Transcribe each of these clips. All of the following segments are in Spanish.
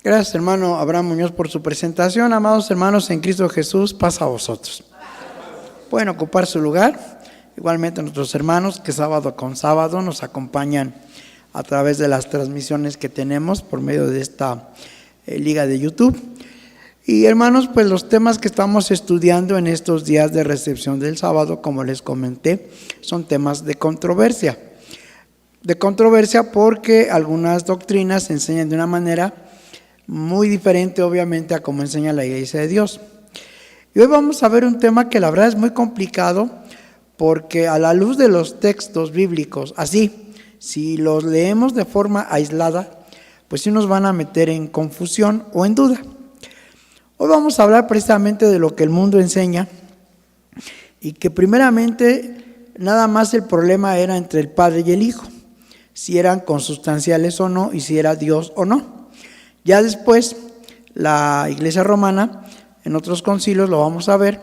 Gracias, hermano Abraham Muñoz, por su presentación. Amados hermanos en Cristo Jesús, paz a vosotros. Pueden ocupar su lugar. Igualmente nuestros hermanos que sábado con sábado nos acompañan a través de las transmisiones que tenemos por medio de esta liga de YouTube. Y hermanos, pues los temas que estamos estudiando en estos días de recepción del sábado, como les comenté, son temas de controversia. De controversia porque algunas doctrinas se enseñan de una manera muy diferente, obviamente, a como enseña la Iglesia de Dios. Y hoy vamos a ver un tema que la verdad es muy complicado, porque a la luz de los textos bíblicos, así, si los leemos de forma aislada, pues sí nos van a meter en confusión o en duda. Hoy vamos a hablar precisamente de lo que el mundo enseña, y que primeramente nada más el problema era entre el Padre y el Hijo, si eran consustanciales o no, y si era Dios o no. Ya después, la Iglesia Romana, en otros concilios lo vamos a ver,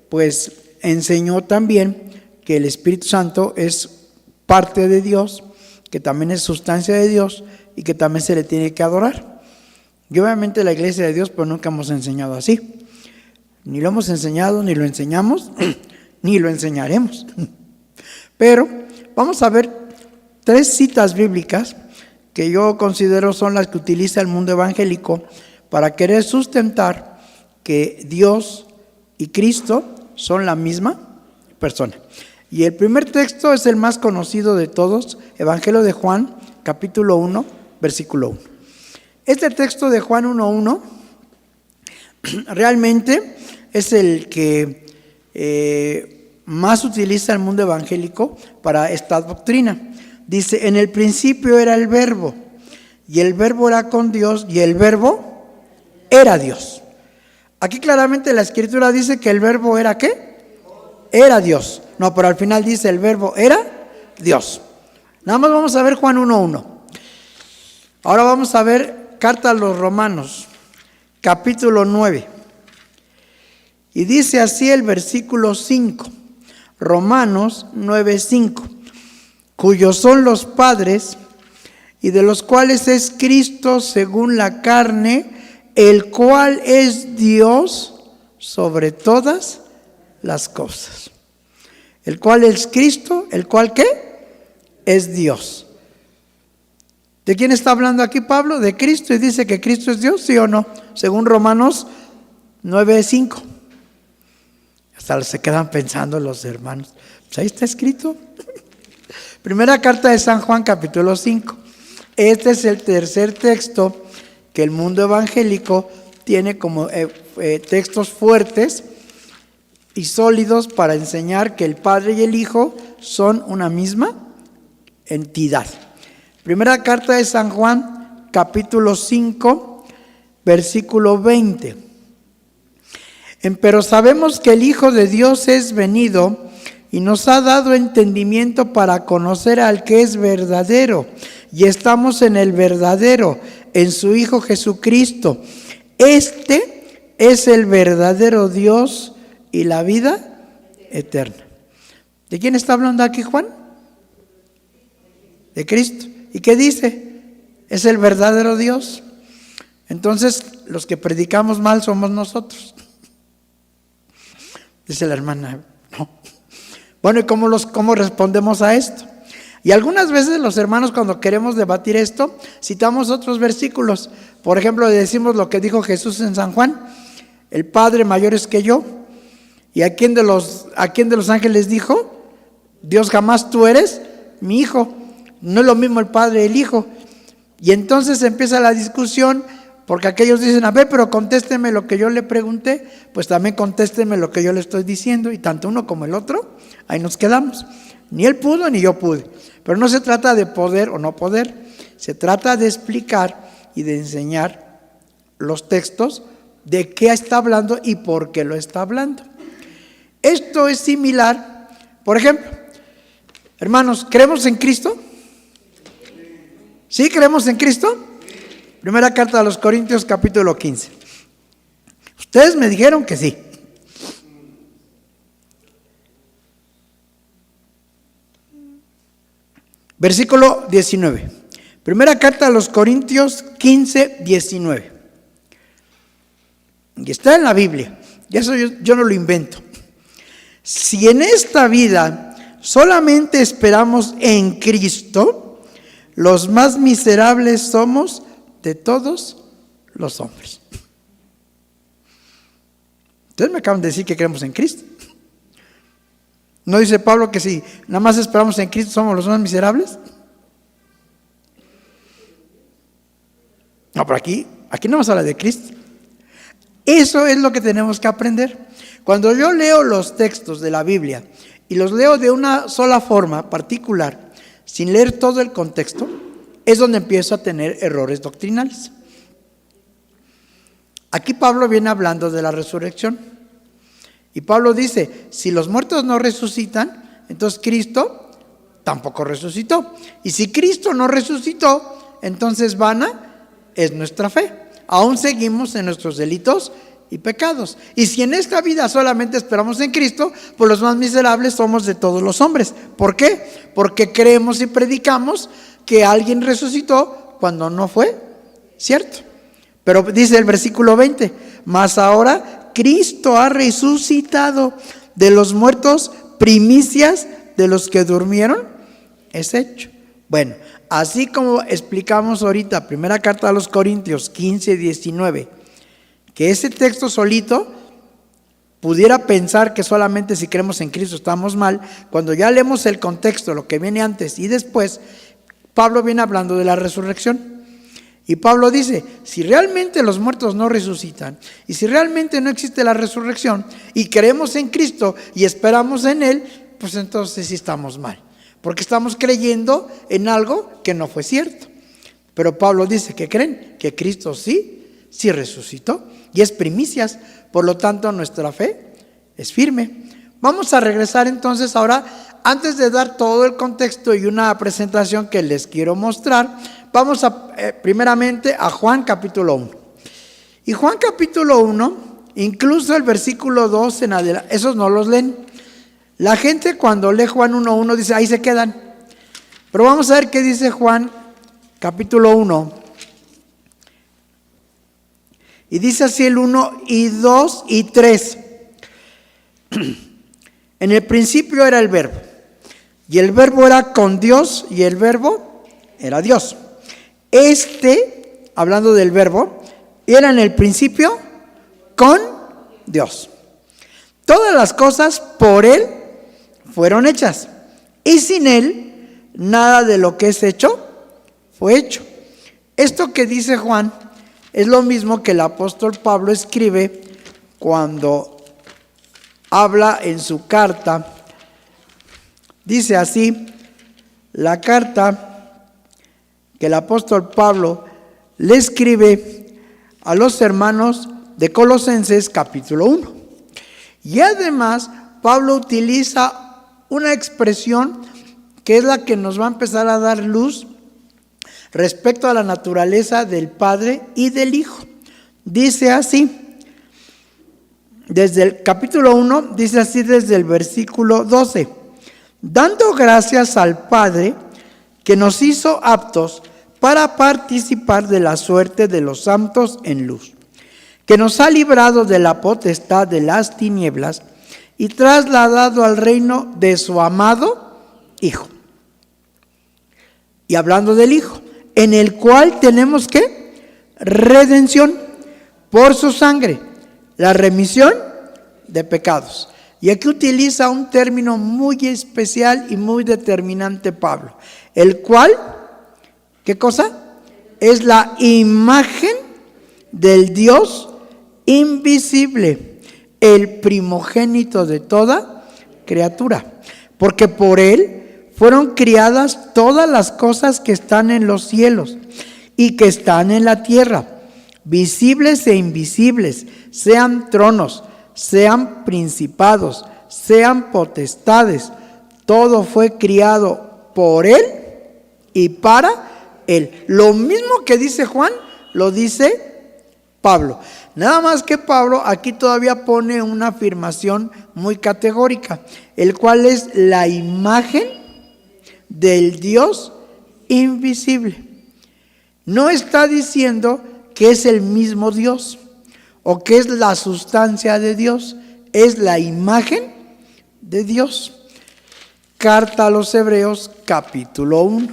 pues enseñó también que el Espíritu Santo es parte de Dios, que también es sustancia de Dios y que también se le tiene que adorar. Y obviamente la Iglesia de Dios, pues nunca hemos enseñado así. Ni lo hemos enseñado, ni lo enseñamos, ni lo enseñaremos. Pero vamos a ver 3 citas bíblicas que yo considero son las que utiliza el mundo evangélico para querer sustentar que Dios y Cristo son la misma persona. Y el primer texto es el más conocido de todos, Evangelio de Juan, capítulo 1, versículo 1. Este texto de Juan 1:1 realmente es el que más utiliza el mundo evangélico para esta doctrina. Dice, en el principio era el verbo, y el verbo era con Dios, y el verbo era Dios. Aquí claramente la Escritura dice que el verbo era ¿qué? Era Dios. No, pero al final dice el verbo era Dios. Nada más vamos a ver Juan 1:1. Ahora vamos a ver carta a los Romanos, capítulo 9. Y dice así el versículo 5. Romanos 9:5. Cuyos son los padres, y de los cuales es Cristo según la carne, el cual es Dios sobre todas las cosas. El cual es Cristo, el cual ¿qué? Es Dios. ¿De quién está hablando aquí Pablo? De Cristo, y dice que Cristo es Dios, ¿sí o no? Según Romanos 9:5. Hasta se quedan pensando los hermanos, pues ahí está escrito. Primera carta de San Juan, capítulo 5. Este es el tercer texto que el mundo evangélico tiene como textos fuertes y sólidos para enseñar que el Padre y el Hijo son una misma entidad. Primera carta de San Juan, capítulo 5, versículo 20. Pero sabemos que el Hijo de Dios es venido y nos ha dado entendimiento para conocer al que es verdadero, y estamos en el verdadero, en su Hijo Jesucristo. Este es el verdadero Dios y la vida eterna. ¿De quién está hablando aquí Juan? De Cristo. ¿Y qué dice? Es el verdadero Dios. Entonces, los que predicamos mal somos nosotros. Dice la hermana, no. Bueno, ¿y cómo respondemos a esto? Y algunas veces los hermanos, cuando queremos debatir esto, citamos otros versículos. Por ejemplo, decimos lo que dijo Jesús en San Juan: el Padre mayor es que yo. ¿Y a quién de los ángeles dijo? Dios, jamás tú eres mi hijo. No es lo mismo el Padre y el Hijo. Y entonces empieza la discusión, porque aquellos dicen, a ver, pero contésteme lo que yo le pregunté, pues también contésteme lo que yo le estoy diciendo, y tanto uno como el otro, ahí nos quedamos. Ni él pudo ni yo pude. Pero no se trata de poder o no poder, se trata de explicar y de enseñar los textos de qué está hablando y por qué lo está hablando. Esto es similar, por ejemplo, hermanos, ¿creemos en Cristo? ¿Sí creemos en Cristo? Primera carta a los Corintios, capítulo 15. Ustedes me dijeron que sí. Versículo 19. Primera carta a los Corintios 15, 19. Y está en la Biblia. Y eso yo no lo invento. Si en esta vida solamente esperamos en Cristo, los más miserables somos de todos los hombres. Ustedes me acaban de decir que creemos en Cristo. ¿No dice Pablo que si nada más esperamos en Cristo somos los más miserables? No, pero aquí no nos habla de Cristo. Eso es lo que tenemos que aprender. Cuando yo leo los textos de la Biblia y los leo de una sola forma particular, sin leer todo el contexto, es donde empiezo a tener errores doctrinales. Aquí Pablo viene hablando de la resurrección. Y Pablo dice, si los muertos no resucitan, entonces Cristo tampoco resucitó. Y si Cristo no resucitó, entonces vana es nuestra fe. Aún seguimos en nuestros delitos y pecados. Y si en esta vida solamente esperamos en Cristo, pues los más miserables somos de todos los hombres. ¿Por qué? Porque creemos y predicamos que alguien resucitó cuando no fue cierto. Pero dice el versículo 20, mas ahora Cristo ha resucitado de los muertos, primicias de los que durmieron, es hecho. Bueno, así como explicamos ahorita, primera carta a los Corintios 15, 19, que ese texto solito pudiera pensar que solamente si creemos en Cristo estamos mal, cuando ya leemos el contexto, lo que viene antes y después, Pablo viene hablando de la resurrección. Y Pablo dice, si realmente los muertos no resucitan, y si realmente no existe la resurrección, y creemos en Cristo y esperamos en Él, pues entonces sí estamos mal, porque estamos creyendo en algo que no fue cierto. Pero Pablo dice que creen que Cristo sí resucitó, y es primicias, por lo tanto nuestra fe es firme. Vamos a regresar entonces ahora, antes de dar todo el contexto y una presentación que les quiero mostrar, vamos primeramente a Juan capítulo 1. Y Juan capítulo 1, incluso el versículo 2 en adelante, esos no los leen. La gente cuando lee Juan 1:1 dice, ahí se quedan. Pero vamos a ver qué dice Juan capítulo 1. Y dice así el 1 y 2 y 3. En el principio era el verbo, y el verbo era con Dios, y el verbo era Dios. Hablando del verbo, era en el principio con Dios. Todas las cosas por Él fueron hechas, y sin Él nada de lo que es hecho fue hecho. Esto que dice Juan es lo mismo que el apóstol Pablo escribe cuando habla en su carta. Dice así, la carta que el apóstol Pablo le escribe a los hermanos de Colosenses capítulo 1. Y además Pablo utiliza una expresión que es la que nos va a empezar a dar luz respecto a la naturaleza del Padre y del Hijo. Dice así, desde el capítulo 1, dice así desde el versículo 12, dando gracias al Padre que nos hizo aptos para participar de la suerte de los santos en luz, que nos ha librado de la potestad de las tinieblas y trasladado al reino de su amado Hijo. Y hablando del Hijo, en el cual tenemos ¿qué? Redención por su sangre, la remisión de pecados. Y aquí utiliza un término muy especial y muy determinante Pablo, el cual, ¿qué cosa? Es la imagen del Dios invisible, el primogénito de toda criatura, porque por Él fueron criadas todas las cosas que están en los cielos y que están en la tierra, visibles e invisibles, sean tronos, sean principados, sean potestades, todo fue criado por Él y para Él. Lo mismo que dice Juan, lo dice Pablo. Nada más que Pablo aquí todavía pone una afirmación muy categórica, el cual es la imagen del Dios invisible. no está diciendo que es el mismo Dios o que es la sustancia de Dios, es la imagen de Dios. Carta a los Hebreos, capítulo 1.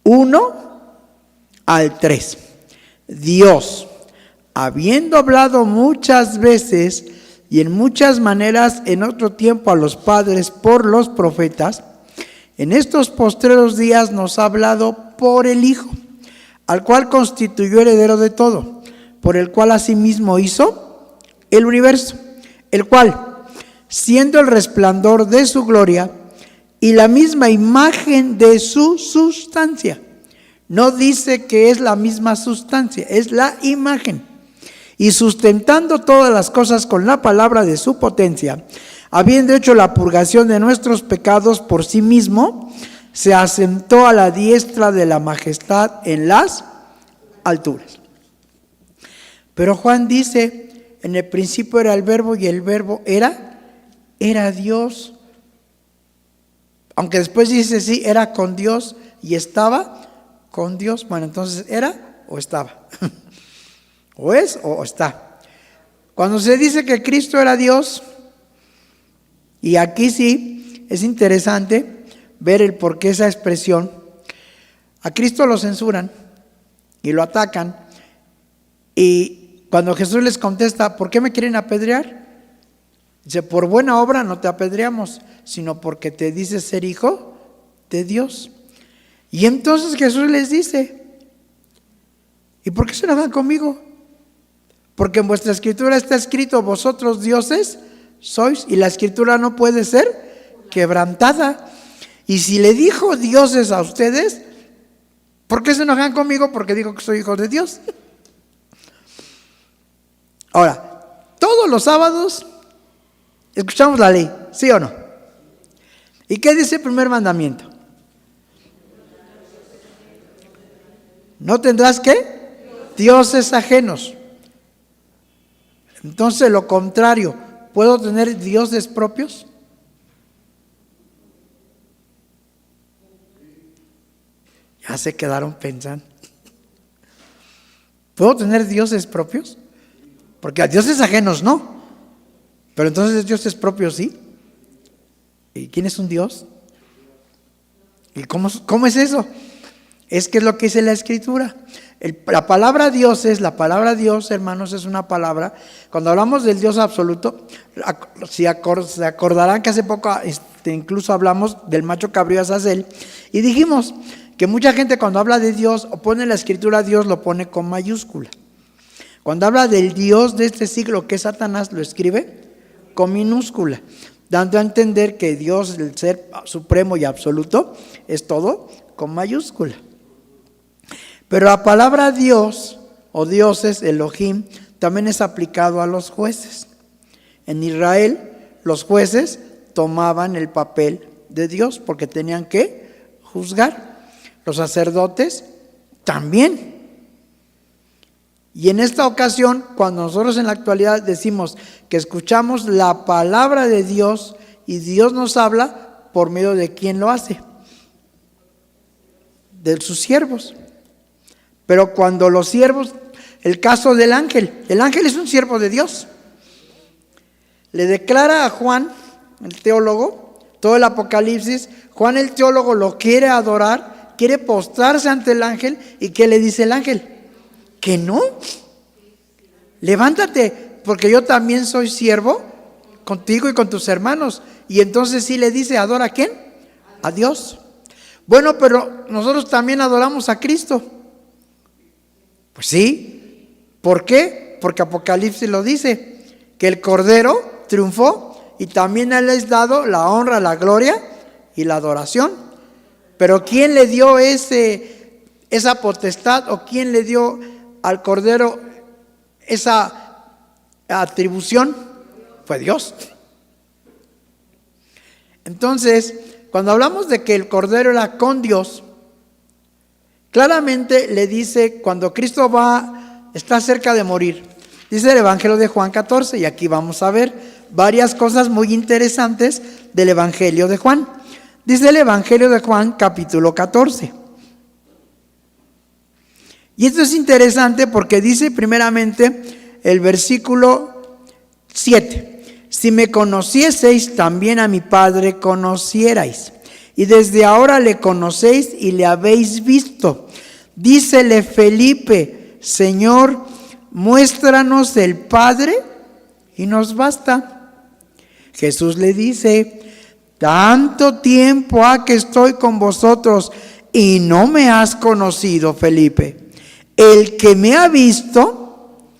1 al 3. Dios, habiendo hablado muchas veces y en muchas maneras en otro tiempo a los padres por los profetas, en estos postreros días nos ha hablado por el Hijo, al cual constituyó heredero de todo, por el cual asimismo hizo el universo, el cual, siendo el resplandor de su gloria y la misma imagen de su sustancia, no dice que es la misma sustancia, es la imagen, y sustentando todas las cosas con la palabra de su potencia, habiendo hecho la purgación de nuestros pecados por sí mismo, se asentó a la diestra de la majestad en las alturas. Pero Juan dice, en el principio era el verbo y el verbo era Dios. Aunque después dice, sí, era con Dios y estaba con Dios. Bueno, entonces, ¿era o estaba? ¿O es o está? Cuando se dice que Cristo era Dios, y aquí sí es interesante ver el por qué esa expresión. A Cristo lo censuran y lo atacan, y cuando Jesús les contesta, ¿por qué me quieren apedrear? Dice, por buena obra no te apedreamos, sino porque te dices ser hijo de Dios. Y entonces Jesús les dice, ¿y por qué se enojan conmigo? Porque en vuestra escritura está escrito, vosotros dioses sois, y la escritura no puede ser quebrantada. Y si le dijo dioses a ustedes, ¿por qué se enojan conmigo? Porque digo que soy hijo de Dios. Ahora, todos los sábados escuchamos la ley, ¿sí o no? ¿Y qué dice el primer mandamiento? No tendrás, ¿qué? Dioses ajenos. Entonces, lo contrario, ¿puedo tener dioses propios? Ya se quedaron pensando. ¿Puedo tener dioses propios? Porque a dioses ajenos no. Pero entonces dioses propios sí. ¿Y quién es un dios? ¿Y cómo es eso? Es que es lo que dice la Escritura. La palabra Dios, hermanos, es una palabra. Cuando hablamos del Dios absoluto, se acordarán que hace poco incluso hablamos del macho cabrío Azazel, y dijimos que mucha gente cuando habla de Dios o pone en la Escritura Dios, lo pone con mayúscula. Cuando habla del Dios de este siglo, que es Satanás, lo escribe con minúscula, dando a entender que Dios, el ser supremo y absoluto, es todo con mayúscula. Pero la palabra Dios o dioses, Elohim, también es aplicado a los jueces. En Israel, los jueces tomaban el papel de Dios porque tenían que juzgar. Los sacerdotes también. Y en esta ocasión, cuando nosotros en la actualidad decimos que escuchamos la palabra de Dios y Dios nos habla, ¿por medio de quién lo hace? De sus siervos. Pero cuando los siervos, el caso del ángel, el ángel es un siervo de Dios. Le declara a Juan, el teólogo, todo el Apocalipsis. Juan el teólogo lo quiere adorar, quiere postrarse ante el ángel. ¿Y qué le dice el ángel? Que no. Levántate, porque yo también soy siervo contigo y con tus hermanos. Y entonces sí le dice, ¿adora a quién? A Dios. Bueno, pero nosotros también adoramos a Cristo. Pues sí. ¿Por qué? Porque Apocalipsis lo dice, que el Cordero triunfó y también a él es dado la honra, la gloria y la adoración. Pero ¿quién le dio esa potestad o quién le dio al Cordero esa atribución? Fue Dios. Entonces, cuando hablamos de que el Cordero era con Dios, claramente le dice, cuando Cristo está cerca de morir, dice el Evangelio de Juan 14, y aquí vamos a ver varias cosas muy interesantes del Evangelio de Juan. Dice el Evangelio de Juan capítulo 14, Y esto es interesante porque dice primeramente el versículo 7. Si me conocieseis, también a mi Padre conocierais. Y desde ahora le conocéis y le habéis visto. Dícele Felipe, Señor, muéstranos el Padre y nos basta. Jesús le dice, tanto tiempo ha que estoy con vosotros y no me has conocido, Felipe. El que me ha visto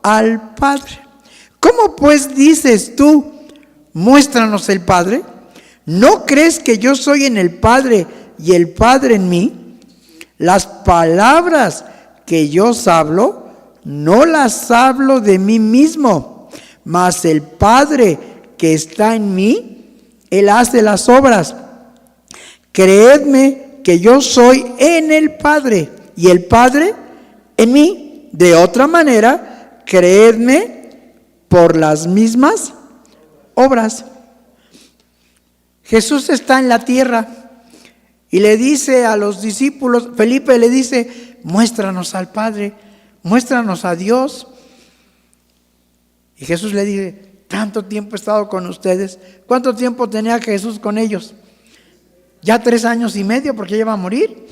al Padre. ¿Cómo pues dices tú, muéstranos el Padre? ¿No crees que yo soy en el Padre y el Padre en mí? Las palabras que yo os hablo, no las hablo de mí mismo, mas el Padre que está en mí, Él hace las obras. Creedme que yo soy en el Padre y el Padre en mí. De otra manera, creedme por las mismas obras. Jesús está en la tierra y le dice a los discípulos, Felipe le dice, muéstranos al Padre, muéstranos a Dios. Y Jesús le dice, tanto tiempo he estado con ustedes. ¿Cuánto tiempo tenía Jesús con ellos? Ya 3 años y medio, porque ella va a morir.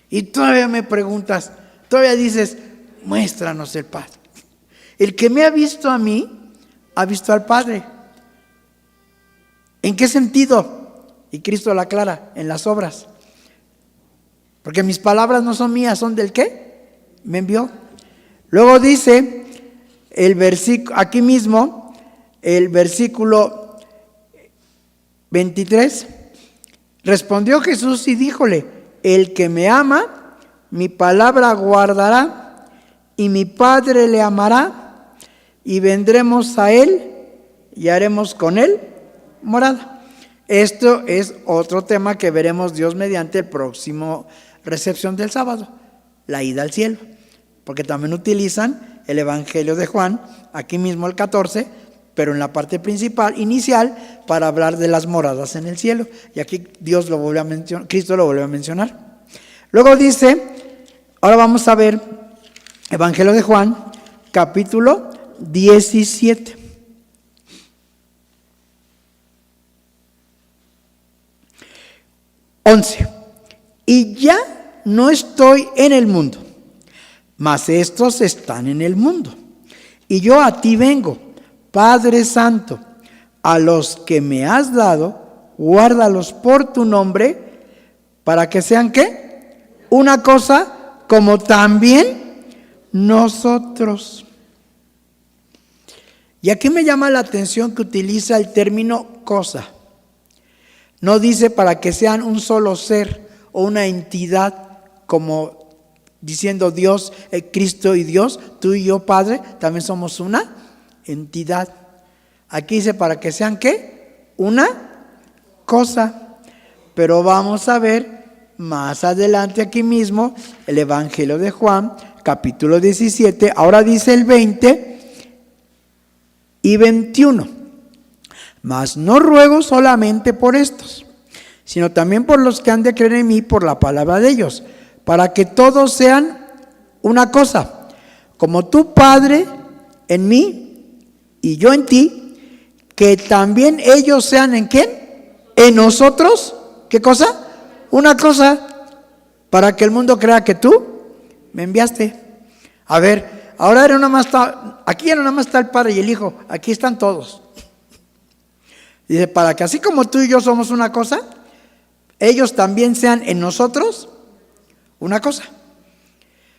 Y todavía me preguntas, todavía dices, muéstranos el Padre. El que me ha visto a mí, ha visto al Padre. ¿En qué sentido? Y Cristo lo aclara, en las obras. Porque mis palabras no son mías, son del que me envió. Luego dice el versículo, aquí mismo, el versículo 23. Respondió Jesús y díjole, el que me ama, mi palabra guardará, y mi Padre le amará, y vendremos a él, y haremos con él morada. Esto es otro tema que veremos Dios mediante el próximo recepción del sábado, la ida al cielo, porque también utilizan el Evangelio de Juan, aquí mismo el 14, pero en la parte principal, inicial, para hablar de las moradas en el cielo. Y aquí Dios lo vuelve a mencionar, Cristo lo vuelve a mencionar. Luego dice, ahora vamos a ver Evangelio de Juan, capítulo 17. Y ya no estoy en el mundo, mas estos están en el mundo. Y yo a ti vengo, Padre Santo, a los que me has dado, guárdalos por tu nombre, para que sean ¿qué? Una cosa, como también nosotros. Y aquí me llama la atención que utiliza el término cosa. No dice para que sean un solo ser o una entidad, como diciendo Dios, Cristo y Dios, tú y yo, Padre, también somos una entidad. Aquí dice para que sean ¿qué? Una cosa. Pero vamos a ver más adelante aquí mismo el Evangelio de Juan, capítulo 17, ahora dice el 20 y 21. Mas no ruego solamente por estos, sino también por los que han de creer en mí por la palabra de ellos, para que todos sean una cosa, como tú, Padre, en mí y yo en ti, que también ellos sean ¿en quién? En nosotros. ¿Qué cosa? Una cosa, para que el mundo crea que tú me enviaste. A ver, ahora aquí ya no nada más está el Padre y el Hijo, aquí están todos. Dice, para que así como tú y yo somos una cosa, ellos también sean en nosotros una cosa.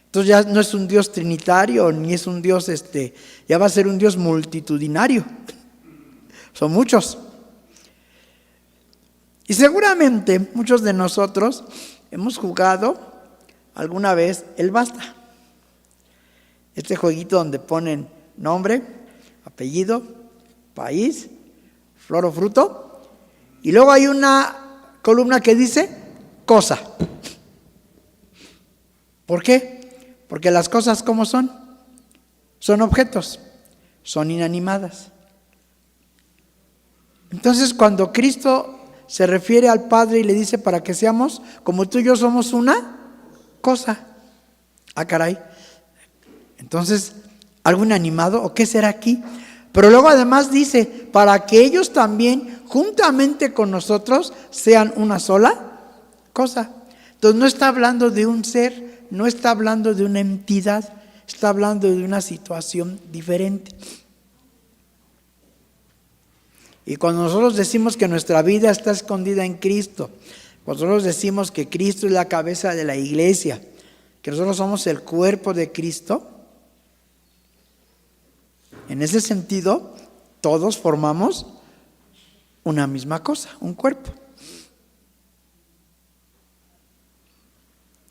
Entonces ya no es un Dios trinitario, ni es un Dios, ya va a ser un Dios multitudinario. Son muchos. Y seguramente muchos de nosotros hemos jugado alguna vez el basta. Este jueguito donde ponen nombre, apellido, país, flor o fruto, y luego hay una columna que dice cosa. ¿Por qué? Porque las cosas ¿cómo son? Son objetos, son inanimadas. Entonces cuando Cristo se refiere al Padre y le dice para que seamos como tú y yo somos una cosa. Ah, caray. Entonces, ¿algo inanimado o qué será aquí? Pero luego además dice, para que ellos también, juntamente con nosotros, sean una sola cosa. Entonces no está hablando de un ser, no está hablando de una entidad, está hablando de una situación diferente. Y cuando nosotros decimos que nuestra vida está escondida en Cristo, cuando nosotros decimos que Cristo es la cabeza de la iglesia, que nosotros somos el cuerpo de Cristo, en ese sentido, todos formamos una misma cosa, un cuerpo.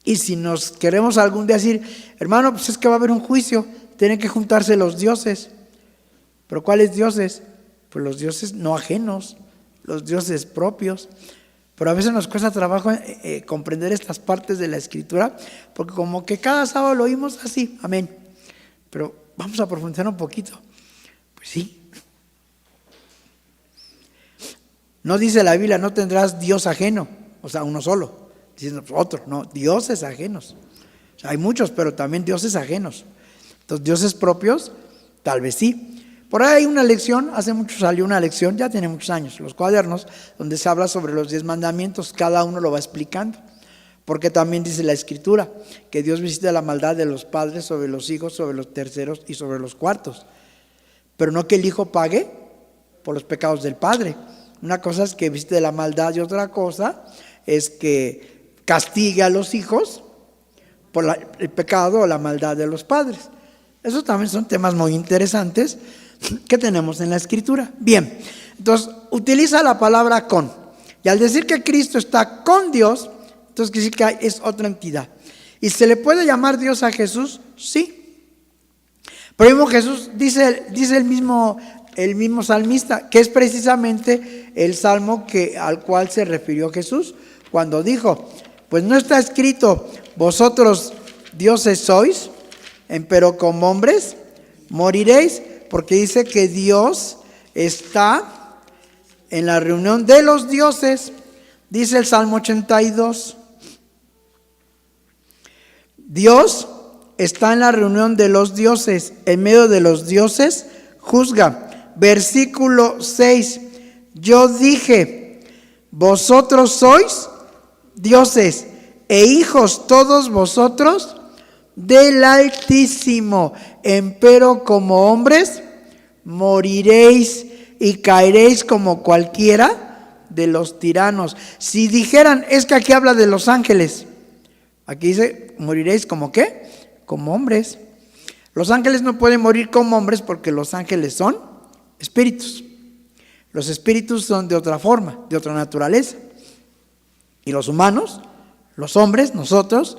Y si nos queremos algún día decir, hermano, pues es que va a haber un juicio, tienen que juntarse los dioses. ¿Pero cuáles dioses? Pues los dioses no ajenos, los dioses propios. Pero a veces nos cuesta trabajo comprender estas partes de la Escritura, porque como que cada sábado lo oímos así, amén. Pero vamos a profundizar un poquito. Pues sí. No dice la Biblia, no tendrás Dios ajeno, o sea, uno solo. Diciendo otro, no, dioses ajenos. O sea, hay muchos, pero también dioses ajenos. Entonces, dioses propios, tal vez sí. Por ahí hay una lección, hace mucho salió una lección, ya tiene muchos años, los cuadernos, donde se habla sobre los 10 mandamientos, cada uno lo va explicando. Porque también dice la Escritura, que Dios visita la maldad de los padres sobre los hijos, sobre los terceros y sobre los cuartos. Pero no que el hijo pague por los pecados del padre. Una cosa es que visite la maldad y otra cosa es que castigue a los hijos por el pecado o la maldad de los padres. Esos también son temas muy interesantes que tenemos en la Escritura. Bien, entonces utiliza la palabra con. Y al decir que Cristo está con Dios, entonces quiere decir que es otra entidad. ¿Y se le puede llamar Dios a Jesús? Sí. Pero mismo Jesús dice el mismo salmista, que es precisamente el salmo al cual se refirió Jesús cuando dijo, pues no está escrito, vosotros dioses sois, empero como hombres moriréis, porque dice que Dios está en la reunión de los dioses, dice el Salmo 82. Dios está en la reunión de los dioses, en medio de los dioses juzga. Versículo 6, yo dije, vosotros sois dioses e hijos todos vosotros del Altísimo, empero como hombres moriréis y caeréis como cualquiera de los tiranos. Si dijeran, es que aquí habla de los ángeles, aquí dice, moriréis como ¿qué? Como hombres. Los ángeles no pueden morir como hombres porque los ángeles son espíritus. Los espíritus son de otra forma, de otra naturaleza. Y los humanos, los hombres, nosotros,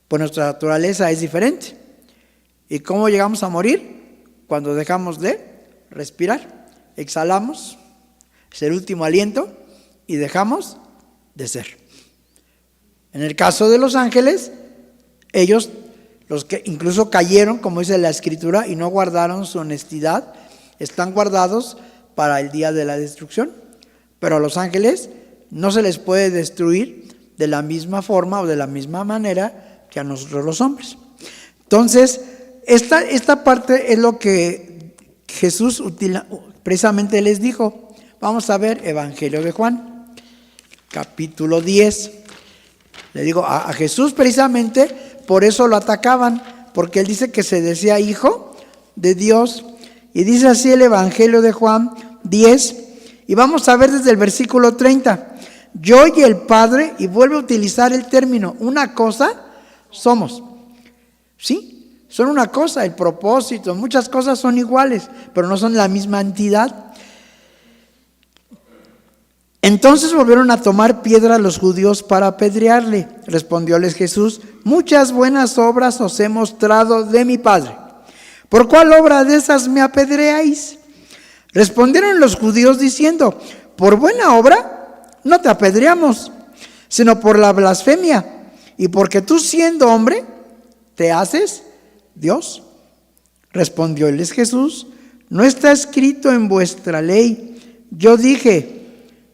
pues nuestra naturaleza es diferente. ¿Y cómo llegamos a morir? Cuando dejamos de respirar. Exhalamos, es el último aliento y dejamos de ser. En el caso de los ángeles, ellos, los que incluso cayeron, como dice la Escritura, y no guardaron su honestidad, están guardados para el día de la destrucción. Pero a los ángeles no se les puede destruir de la misma forma o de la misma manera que a nosotros los hombres. Entonces, esta parte es lo que Jesús precisamente les dijo. Vamos a ver Evangelio de Juan, capítulo 10. Le digo, a Jesús precisamente por eso lo atacaban, porque él dice que se decía hijo de Dios. Y dice así el Evangelio de Juan 10, y vamos a ver desde el versículo 30. Yo y el Padre, y vuelve a utilizar el término, una cosa somos. ¿Sí? Son una cosa, el propósito, muchas cosas son iguales, pero no son la misma entidad. Entonces volvieron a tomar piedra los judíos para apedrearle. Respondióles Jesús, muchas buenas obras os he mostrado de mi Padre. ¿Por cuál obra de esas me apedreáis? Respondieron los judíos diciendo, por buena obra no te apedreamos, sino por la blasfemia, y porque tú siendo hombre, te haces Dios. Respondióles Jesús, no está escrito en vuestra ley, yo dije,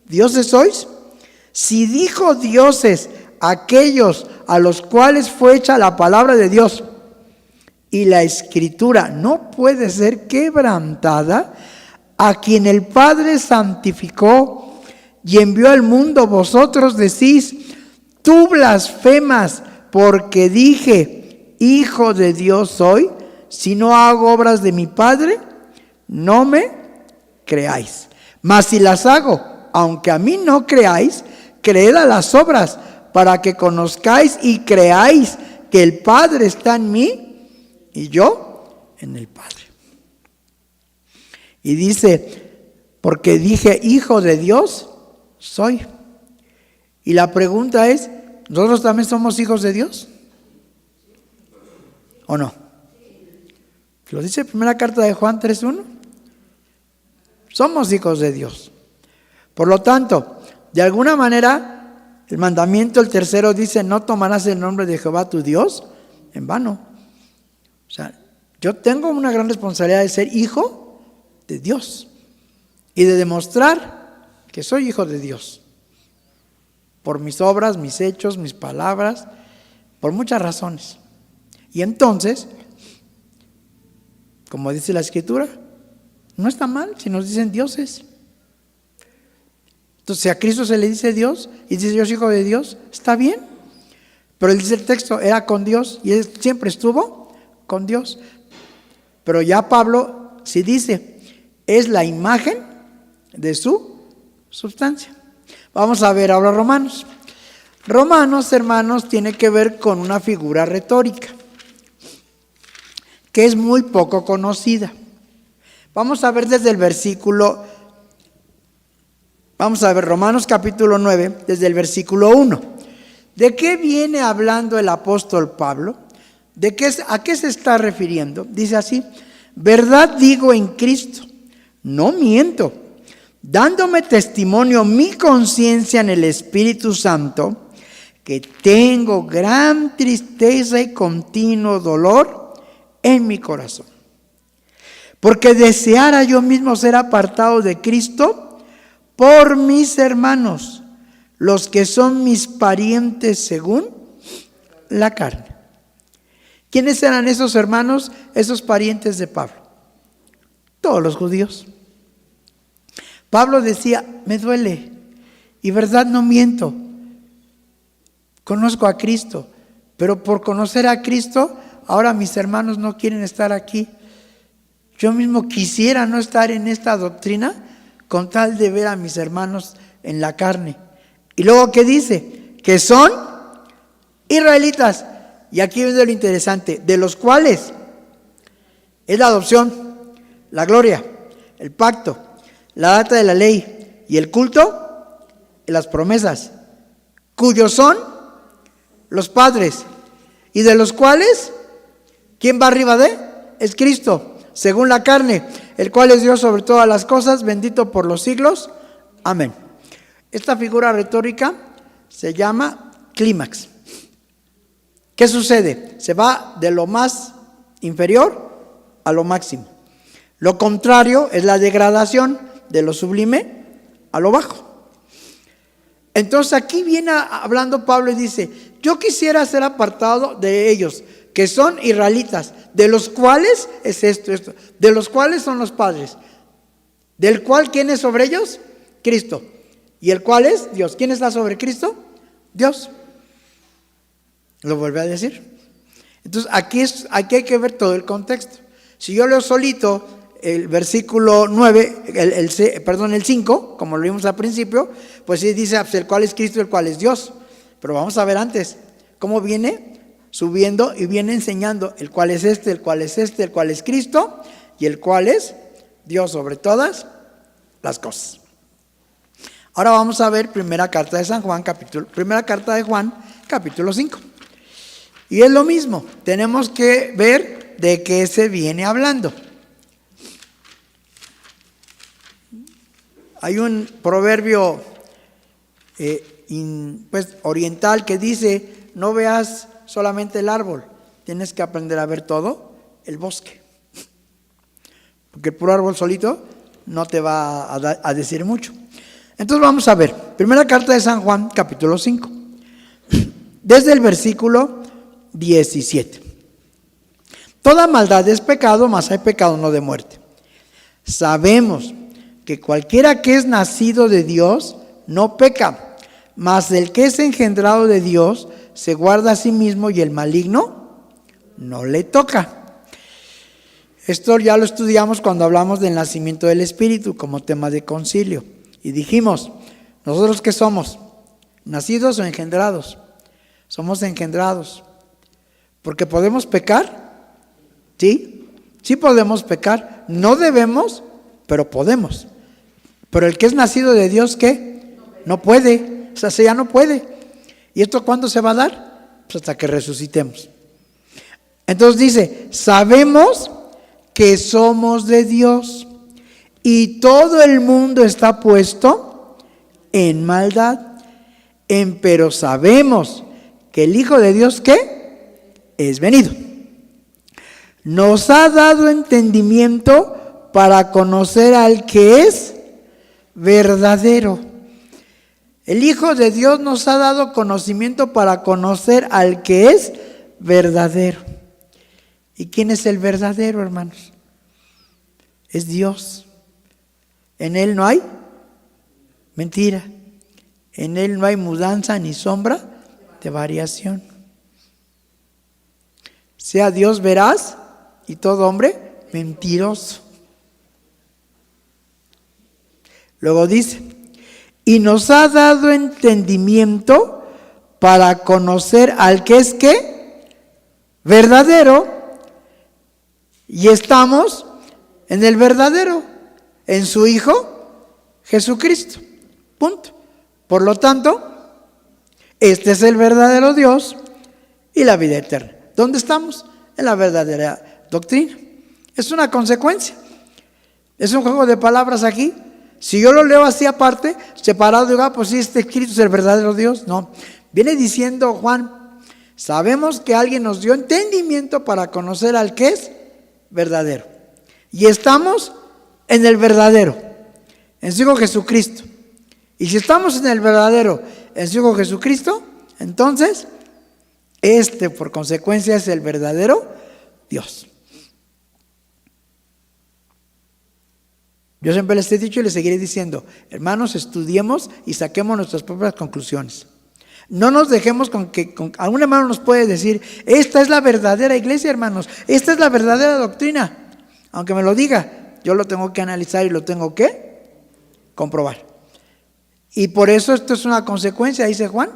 ¿dioses sois? Si dijo dioses aquellos a los cuales fue hecha la palabra de Dios y la escritura no puede ser quebrantada, a quien el Padre santificó y envió al mundo, vosotros decís: tú blasfemas, porque dije, Hijo de Dios soy. Si no hago obras de mi Padre, no me creáis. Mas si las hago, aunque a mí no creáis, creed a las obras, para que conozcáis y creáis que el Padre está en mí y yo en el Padre. Y dice, porque dije, Hijo de Dios soy. Y la pregunta es, ¿nosotros también somos hijos de Dios? ¿O no? Lo dice la primera carta de Juan 3:1. Somos hijos de Dios. Por lo tanto, de alguna manera, el mandamiento, el tercero, dice: no tomarás el nombre de Jehová tu Dios en vano. O sea, yo tengo una gran responsabilidad de ser hijo de Dios y de demostrar que soy hijo de Dios. Por mis obras, mis hechos, mis palabras, por muchas razones. Y entonces, como dice la Escritura, no está mal si nos dicen dioses. Entonces, si a Cristo se le dice Dios y dice yo soy hijo de Dios, está bien. Pero él dice el texto, era con Dios y él siempre estuvo con Dios. Pero ya Pablo sí dice, es la imagen de su sustancia. Vamos a ver ahora Romanos. Romanos, hermanos, tiene que ver con una figura retórica que es muy poco conocida. Vamos a ver desde el versículo, vamos a ver Romanos capítulo 9, desde el versículo 1. ¿De qué viene hablando el apóstol Pablo? ¿A qué se está refiriendo? Dice así: verdad digo en Cristo, no miento, dándome testimonio mi conciencia en el Espíritu Santo, que tengo gran tristeza y continuo dolor en mi corazón. Porque deseara yo mismo ser apartado de Cristo por mis hermanos, los que son mis parientes según la carne. ¿Quiénes eran esos hermanos, esos parientes de Pablo? Todos los judíos. Pablo decía, me duele, y verdad no miento, conozco a Cristo, pero por conocer a Cristo, ahora mis hermanos no quieren estar aquí. Yo mismo quisiera no estar en esta doctrina con tal de ver a mis hermanos en la carne. Y luego, ¿qué dice? Que son israelitas. Y aquí viene lo interesante, de los cuales es la adopción, la gloria, el pacto, la data de la ley y el culto y las promesas, cuyos son los padres, y de los cuales, ¿quién va arriba de? Es Cristo, según la carne, el cual es Dios sobre todas las cosas, bendito por los siglos. Amén. Esta figura retórica se llama clímax. ¿Qué sucede? Se va de lo más inferior a lo máximo. Lo contrario es la degradación de lo sublime a lo bajo. Entonces aquí viene hablando Pablo y dice, yo quisiera ser apartado de ellos, que son israelitas, de los cuales es esto, de los cuales son los padres, del cual, ¿quién es sobre ellos? Cristo. ¿Y el cual es? Dios. ¿Quién está sobre Cristo? Dios. Lo vuelve a decir. Entonces aquí hay que ver todo el contexto. Si yo leo solito el versículo 9, el 5, como lo vimos al principio, pues sí dice el cual es Cristo, el cual es Dios. Pero vamos a ver antes cómo viene subiendo y viene enseñando el cual es este, el cual es este, el cual es Cristo y el cual es Dios sobre todas las cosas. Ahora vamos a ver primera carta de Juan, capítulo 5. Y es lo mismo, tenemos que ver de qué se viene hablando. Hay un proverbio oriental que dice, no veas solamente el árbol, tienes que aprender a ver todo el bosque. Porque el puro árbol solito no te va a decir mucho. Entonces vamos a ver, primera carta de San Juan, capítulo 5. desde el versículo 17. Toda maldad es pecado, mas hay pecado no de muerte. Sabemos que cualquiera que es nacido de Dios no peca, mas el que es engendrado de Dios se guarda a sí mismo y el maligno no le toca. Esto ya lo estudiamos cuando hablamos del nacimiento del Espíritu como tema de concilio. Y dijimos, ¿nosotros qué somos? ¿Nacidos o engendrados? Somos engendrados. ¿Porque podemos pecar? Sí, sí podemos pecar. No debemos, pero podemos. Pero el que es nacido de Dios, ¿qué? No puede. O sea, ya no puede. ¿Y esto cuándo se va a dar? Pues hasta que resucitemos. Entonces dice, sabemos que somos de Dios y todo el mundo está puesto en maldad. Pero sabemos que el Hijo de Dios, ¿qué? Es venido. Nos ha dado entendimiento para conocer al que es verdadero. El Hijo de Dios nos ha dado conocimiento para conocer al que es verdadero. ¿Y quién es el verdadero, hermanos? Es Dios. En Él no hay mentira. En Él no hay mudanza ni sombra de variación. Sea Dios veraz y todo hombre mentiroso. Luego dice, y nos ha dado entendimiento para conocer al que es ¿qué? Verdadero. Y estamos en el verdadero, en su Hijo Jesucristo. Punto. Por lo tanto, este es el verdadero Dios y la vida eterna. ¿Dónde estamos? En la verdadera doctrina. Es una consecuencia. Es un juego de palabras aquí. Si yo lo leo así aparte, separado, digo, pues sí, este Cristo es el verdadero Dios. No. Viene diciendo Juan, sabemos que alguien nos dio entendimiento para conocer al que es verdadero. Y estamos en el verdadero, en su Hijo Jesucristo. Y si estamos en el verdadero, en su Hijo Jesucristo, entonces, por consecuencia, es el verdadero Dios. Yo siempre les he dicho y les seguiré diciendo, hermanos, estudiemos y saquemos nuestras propias conclusiones. No nos dejemos con algún hermano nos puede decir, esta es la verdadera iglesia, hermanos, esta es la verdadera doctrina. Aunque me lo diga, yo lo tengo que analizar y lo tengo que comprobar. Y por eso esto es una consecuencia, dice Juan,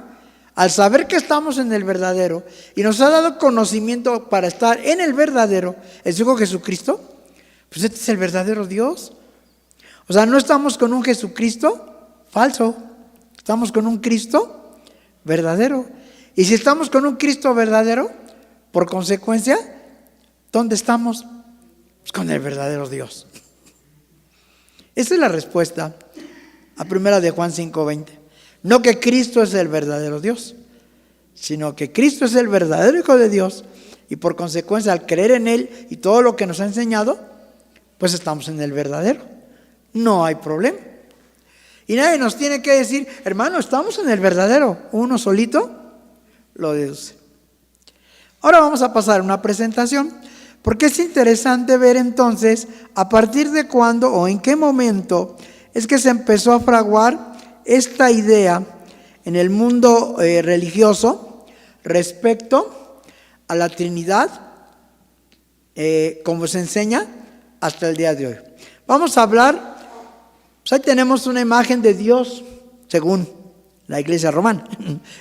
al saber que estamos en el verdadero y nos ha dado conocimiento para estar en el verdadero, el Hijo Jesucristo, pues este es el verdadero Dios. O sea, no estamos con un Jesucristo falso, estamos con un Cristo verdadero. Y si estamos con un Cristo verdadero, por consecuencia, ¿dónde estamos? Pues con el verdadero Dios. Esa es la respuesta a primera de Juan 5:20. No que Cristo es el verdadero Dios, sino que Cristo es el verdadero Hijo de Dios y por consecuencia al creer en Él y todo lo que nos ha enseñado, pues estamos en el verdadero. No hay problema. Y nadie nos tiene que decir, hermano, estamos en el verdadero. Uno solito lo deduce. Ahora vamos a pasar a una presentación, porque es interesante ver entonces a partir de cuándo o en qué momento es que se empezó a fraguar esta idea en el mundo religioso respecto a la Trinidad, como se enseña hasta el día de hoy. Vamos a hablar, pues ahí tenemos una imagen de Dios, según la Iglesia romana,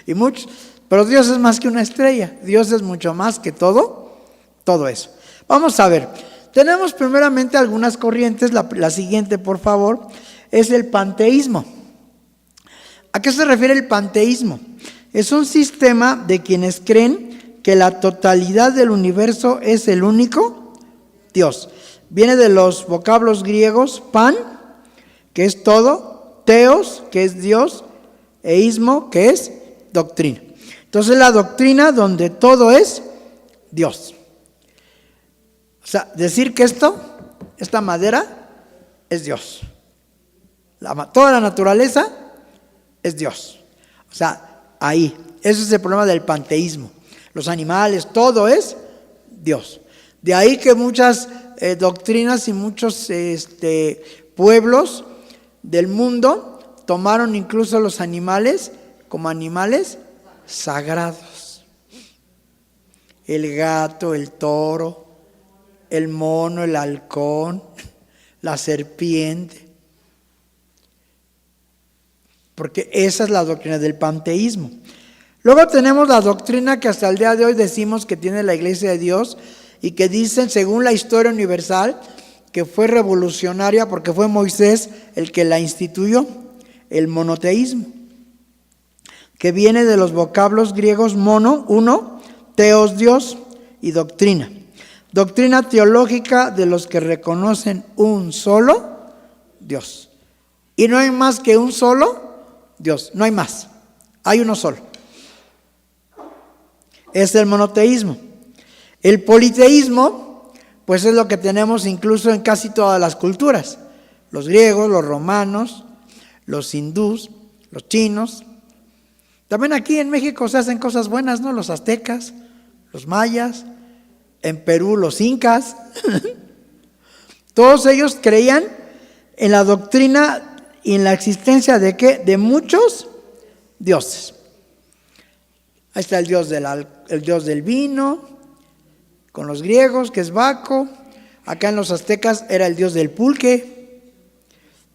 y muchos, pero Dios es más que una estrella, Dios es mucho más que todo eso. Vamos a ver, tenemos primeramente algunas corrientes, la siguiente por favor, es el panteísmo. ¿A qué se refiere el panteísmo? Es un sistema de quienes creen que la totalidad del universo es el único Dios. Viene de los vocablos griegos pan, que es todo, teos, que es Dios, e ismo, que es doctrina. Entonces la doctrina donde todo es Dios. O sea, decir que esta madera es Dios. Toda la naturaleza es Dios. O sea, ahí, Ese es el problema del panteísmo. Los animales, todo es Dios. De ahí que muchas doctrinas y muchos pueblos del mundo tomaron incluso los animales como animales sagrados. El gato, el toro, el mono, el halcón, la serpiente. Porque esa es la doctrina del panteísmo. Luego tenemos la doctrina que hasta el día de hoy decimos que tiene la Iglesia de Dios y que dicen, según la historia universal, que fue revolucionaria porque fue Moisés el que la instituyó, el monoteísmo, que viene de los vocablos griegos mono, uno, teos, Dios, y doctrina. Doctrina teológica de los que reconocen un solo Dios. Y no hay más que un solo Dios, no hay más, hay uno solo. Es el monoteísmo. El politeísmo, pues es lo que tenemos incluso en casi todas las culturas. Los griegos, los romanos, los hindús, los chinos. También aquí en México se hacen cosas buenas, ¿no? Los aztecas, los mayas, en Perú los incas. Todos ellos creían en la doctrina y en la existencia de ¿qué? De muchos dioses. Ahí está el dios del vino, con los griegos, que es Baco. Acá en los aztecas era el dios del pulque.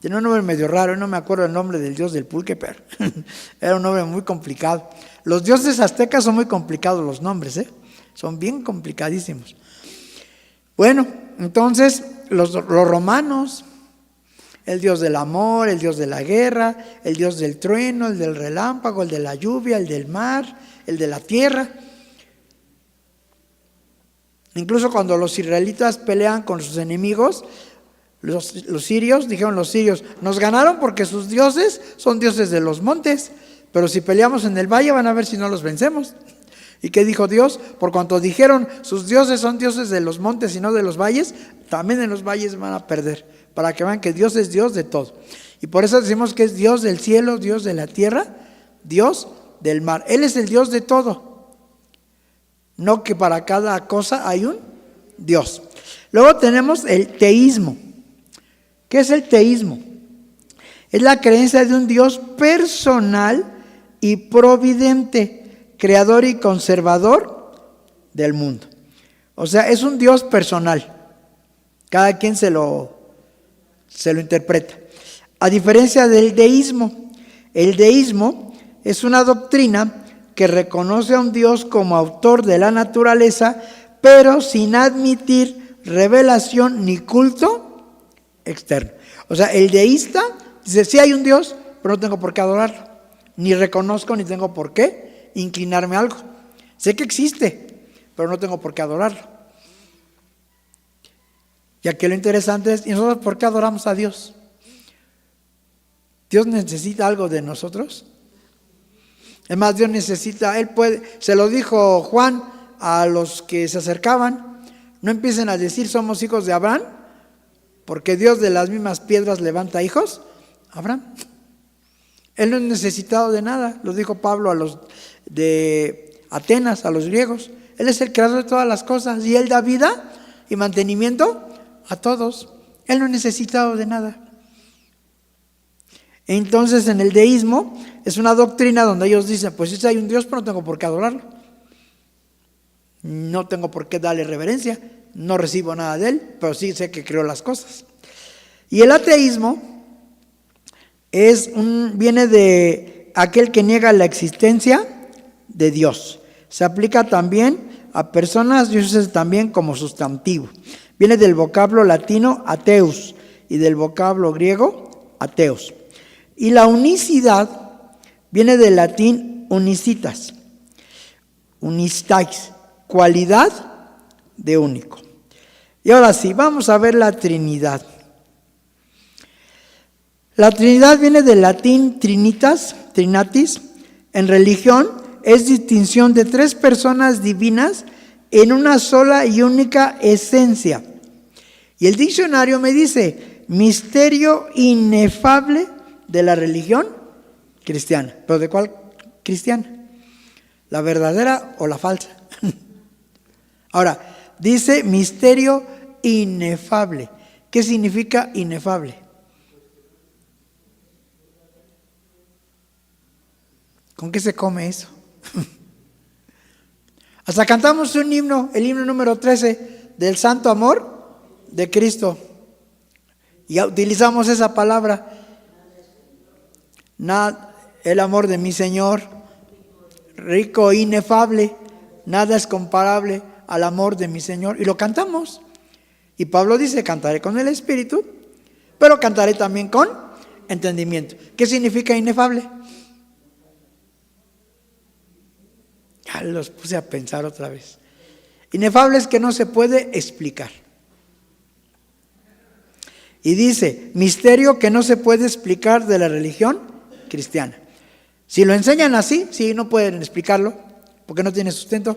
Tiene un nombre medio raro, no me acuerdo el nombre del dios del pulque, pero era un nombre muy complicado. Los dioses aztecas son muy complicados los nombres, son bien complicadísimos. Bueno, entonces los romanos, el dios del amor, el dios de la guerra, el dios del trueno, el del relámpago, el de la lluvia, el del mar, el de la tierra. Incluso cuando los israelitas pelean con sus enemigos, los sirios, dijeron los sirios, nos ganaron porque sus dioses son dioses de los montes, pero si peleamos en el valle van a ver si no los vencemos. ¿Y qué dijo Dios? Por cuanto dijeron sus dioses son dioses de los montes y no de los valles, también en los valles van a perder, para que vean que Dios es Dios de todo. Y por eso decimos que es Dios del cielo, Dios de la tierra, Dios del mar. Él es el Dios de todo. No que para cada cosa hay un Dios. Luego tenemos el teísmo. ¿Qué es el teísmo? Es la creencia de un Dios personal y providente, creador y conservador del mundo. O sea, es un Dios personal. Cada quien se lo interpreta. A diferencia del deísmo, el deísmo es una doctrina que reconoce a un Dios como autor de la naturaleza, pero sin admitir revelación ni culto externo. O sea, el deísta dice, sí hay un Dios, pero no tengo por qué adorarlo, ni reconozco ni tengo por qué inclinarme a algo. Sé que existe, pero no tengo por qué adorarlo. Y aquí lo interesante es, ¿y nosotros por qué adoramos a Dios? ¿Dios necesita algo de nosotros? Es más, Dios necesita, Él puede, se lo dijo Juan a los que se acercaban, no empiecen a decir somos hijos de Abraham, porque Dios de las mismas piedras levanta hijos, Abraham. Él no es necesitado de nada, lo dijo Pablo a los de Atenas, a los griegos. Él es el creador de todas las cosas y Él da vida y mantenimiento a todos. Él no es necesitado de nada. Entonces en el deísmo es una doctrina donde ellos dicen, pues si hay un Dios, pero no tengo por qué adorarlo. No tengo por qué darle reverencia, no recibo nada de Él, pero sí sé que creó las cosas. Y el ateísmo viene de aquel que niega la existencia de Dios. Se aplica también a personas, y usa también como sustantivo. Viene del vocablo latino ateus y del vocablo griego ateos. Y la unicidad viene del latín unicitas, unistais, cualidad de único. Y ahora sí, vamos a ver la Trinidad. La Trinidad viene del latín trinitas, trinatis. En religión es distinción de tres personas divinas en una sola y única esencia. Y el diccionario me dice, misterio inefable de la religión cristiana. ¿Pero de cuál cristiana? ¿La verdadera o la falsa? Ahora, dice misterio inefable. ¿Qué significa inefable? ¿Con qué se come eso? Hasta cantamos un himno, el himno número 13, del santo amor de Cristo. Y utilizamos esa palabra. Nada, el amor de mi Señor, rico, inefable, nada es comparable al amor de mi Señor. Y lo cantamos. Y Pablo dice, cantaré con el Espíritu, pero cantaré también con entendimiento. ¿Qué significa inefable? Ya los puse a pensar otra vez. Inefable es que no se puede explicar. Y dice, misterio que no se puede explicar de la religión cristiana. Si lo enseñan así, sí, no pueden explicarlo, porque no tiene sustento.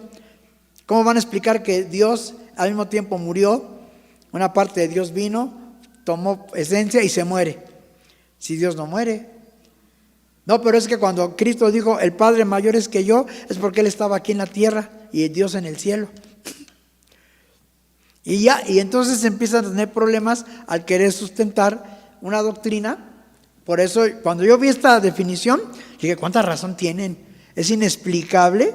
¿Cómo van a explicar que Dios al mismo tiempo murió? Una parte de Dios vino, tomó esencia y se muere. Si Dios no muere. No, pero es que cuando Cristo dijo, el Padre mayor es que yo, es porque Él estaba aquí en la tierra y Dios en el cielo. Y entonces empiezan a tener problemas al querer sustentar una doctrina. Por eso, cuando yo vi esta definición, dije, ¿cuánta razón tienen? Es inexplicable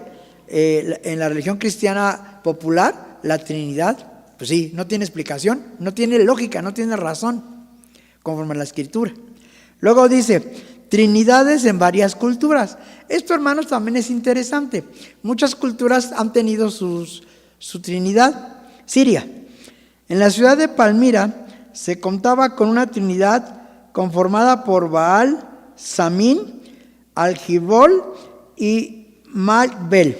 en la religión cristiana popular, la Trinidad. Pues sí, no tiene explicación, no tiene lógica, no tiene razón, conforme a la Escritura. Luego dice, trinidades en varias culturas. Esto, hermanos, también es interesante. Muchas culturas han tenido su trinidad. Siria. En la ciudad de Palmira se contaba con una trinidad conformada por Baal, Samín, Al-Jibol y Malbel.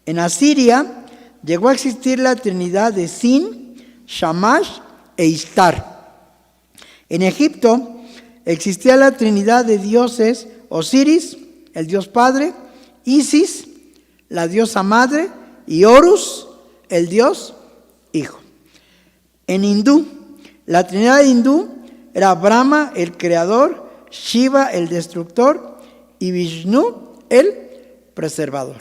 En Asiria llegó a existir la trinidad de Sin, Shamash e Ishtar. En Egipto existía la trinidad de dioses Osiris, el dios padre, Isis, la diosa madre, y Horus, el dios hijo. En hindú, la trinidad hindú era Brahma, el creador, Shiva, el destructor, y Vishnu, el preservador.